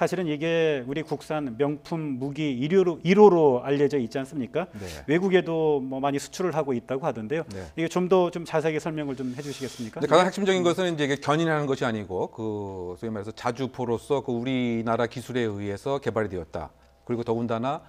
사실은 이게 우리 국산 명품 무기 1호로 알려져 있지 않습니까? 네. 외국에도 뭐 많이 수출을 하고 있다고 하던데요. 네. 이게 좀 더 좀 자세하게 설명을 좀 해주시겠습니까? 가장 핵심적인 것은 이제 이게 견인하는 것이 아니고 그 소위 말해서 자주포로서 그 우리나라 기술에 의해서 개발이 되었다. 그리고 더군다나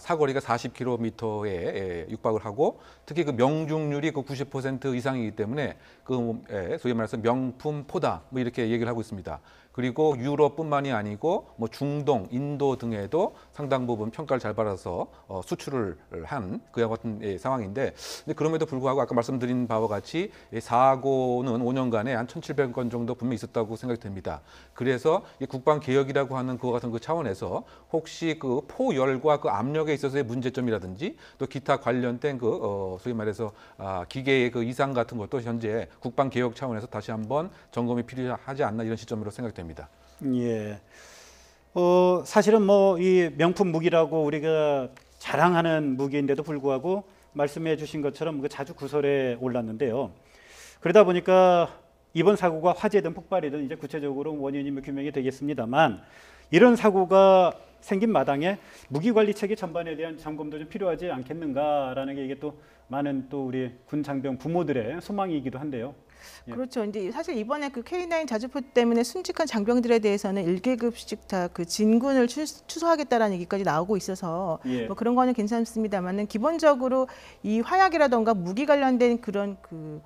사거리가 40km에 육박을 하고 특히 그 명중률이 그 90% 이상이기 때문에 그 소위 말해서 명품 포다 뭐 이렇게 얘기를 하고 있습니다. 그리고 유럽뿐만이 아니고 뭐 중동, 인도 등에도 상당 부분 평가를 잘 받아서 수출을 한 그와 같은 상황인데, 근데 그럼에도 불구하고 아까 말씀드린 바와 같이 사고는 5년간에 한 1,700건 정도 분명히 있었다고 생각이 됩니다. 그래서 이 국방 개혁이라고 하는 그와 같은 그 차원에서 혹시 그 포열과 그 압력에 있어서의 문제점이라든지 또 기타 관련된 그 소위 말해서 기계의 그 이상 같은 것도 현재 국방 개혁 차원에서 다시 한번 점검이 필요하지 않나 이런 시점으로 생각됩니다. 예. 사실은 뭐 이 명품 무기라고 우리가 자랑하는 무기인데도 불구하고 말씀해 주신 것처럼 자주 구설에 올랐는데요. 그러다 보니까 이번 사고가 화재든 폭발이든 이제 구체적으로 원인이 규명이 되겠습니다만, 이런 사고가 생긴 마당에 무기 관리 체계 전반에 대한 점검도 좀 필요하지 않겠는가라는 게 이게 또 많은 또 우리 군 장병 부모들의 소망이기도 한데요. 예. 그렇죠. 근데 사실 이번에 그 K9 자주포 때문에 순직한 장병들에 대해서는 1계급씩 다 그 진군을 취소하겠다라는 얘기까지 나오고 있어서 예. 뭐 그런 거는 괜찮습니다만은 기본적으로 이 화약이라던가 무기 관련된 그런 그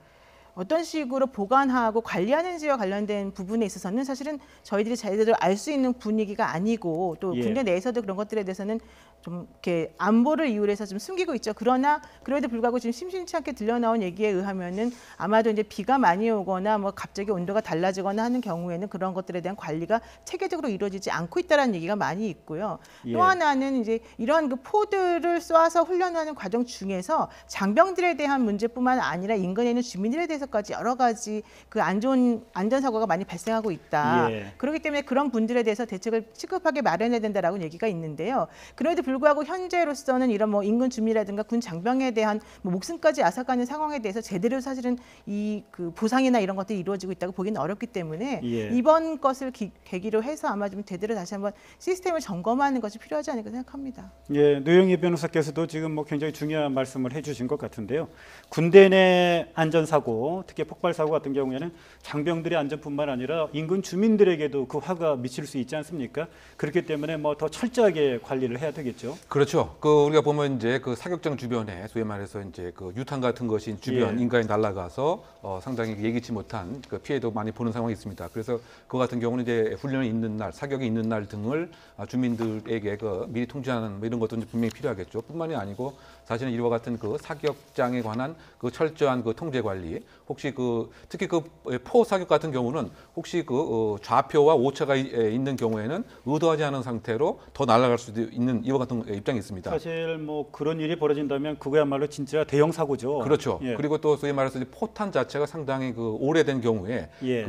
어떤 식으로 보관하고 관리하는지와 관련된 부분에 있어서는 사실은 저희들이 제대로 알 수 있는 분위기가 아니고 또 예. 군대 내에서도 그런 것들에 대해서는 좀 이렇게 안보를 이유로 해서 좀 숨기고 있죠. 그러나 그럼에도 불구하고 지금 심심치 않게 들려나온 얘기에 의하면은 아마도 이제 비가 많이 오거나 뭐 갑자기 온도가 달라지거나 하는 경우에는 그런 것들에 대한 관리가 체계적으로 이루어지지 않고 있다라는 얘기가 많이 있고요. 예. 또 하나는 이제 이런 그 포들을 쏴서 훈련하는 과정 중에서 장병들에 대한 문제뿐만 아니라 인근에 있는 주민들에 대해서까지 여러 가지 그 안 좋은 안전 사고가 많이 발생하고 있다. 예. 그렇기 때문에 그런 분들에 대해서 대책을 시급하게 마련해야 된다라고 얘기가 있는데요. 그럼에도 불구하고 현재로서는 이런 뭐 인근 주민이라든가 군 장병에 대한 뭐 목숨까지 앗아가는 상황에 대해서 제대로 사실은 이 그 보상이나 이런 것들이 이루어지고 있다고 보기는 어렵기 때문에 예. 이번 것을 계기로 해서 아마 좀 제대로 다시 한번 시스템을 점검하는 것이 필요하지 않을까 생각합니다. 예, 노영희 변호사께서도 지금 뭐 굉장히 중요한 말씀을 해주신 것 같은데요. 군대 내 안전사고, 특히 폭발사고 같은 경우에는 장병들의 안전뿐만 아니라 인근 주민들에게도 그 화가 미칠 수 있지 않습니까? 그렇기 때문에 뭐 더 철저하게 관리를 해야 되겠죠. 그렇죠. 그 우리가 보면 이제 그 사격장 주변에 소위 말해서 이제 그 유탄 같은 것이 주변 예. 인가에 날아가서 상당히 예기치 못한 그 피해도 많이 보는 상황이 있습니다. 그래서 그 같은 경우는 이제 훈련이 있는 날, 사격이 있는 날 등을 주민들에게 그 미리 통지하는 뭐 이런 것도 분명히 필요하겠죠. 뿐만이 아니고 사실은 이와 같은 그 사격장에 관한 그 철저한 그 통제 관리, 혹시 그 특히 그 포 사격 같은 경우는 혹시 그 좌표와 오차가 있는 경우에는 의도하지 않은 상태로 더 날아갈 수도 있는 이와 같은 입장이 있습니다. 사실 뭐 그런 일이 벌어진다면 그거야말로 진짜 대형 사고죠. 그렇죠. 예. 그리고 또 소위 말해서 포탄 자체가 상당히 그 오래된 경우에 예.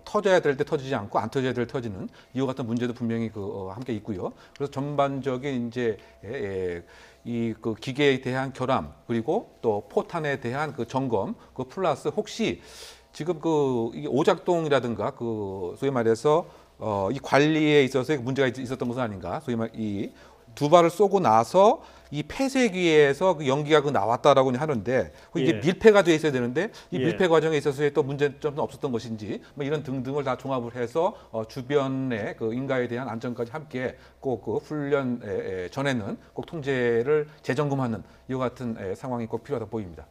터져야 될 때 터지지 않고 안 터져야 될 때 터지는 이와 같은 문제도 분명히 함께 있고요. 그래서 전반적인 이제 이 그 기계에 대한 결함, 그리고 또 포탄에 대한 그 점검, 그 플러스 혹시 지금 그 이게 오작동이라든가 그 소위 말해서 이 관리에 있어서 문제가 있었던 것은 아닌가? 소위 말 이 두 발을 쏘고 나서 이 폐쇄기에서 그 연기가 나왔다라고 하는데 이게 예. 밀폐가 돼 있어야 되는데 이 예. 밀폐 과정에 있어서의 또 문제점은 없었던 것인지 뭐 이런 등등을 다 종합을 해서 주변의 그 인가에 대한 안전까지 함께 꼭 그 훈련 전에는 꼭 통제를 재점검하는 이와 같은 상황이 꼭 필요하다 보입니다.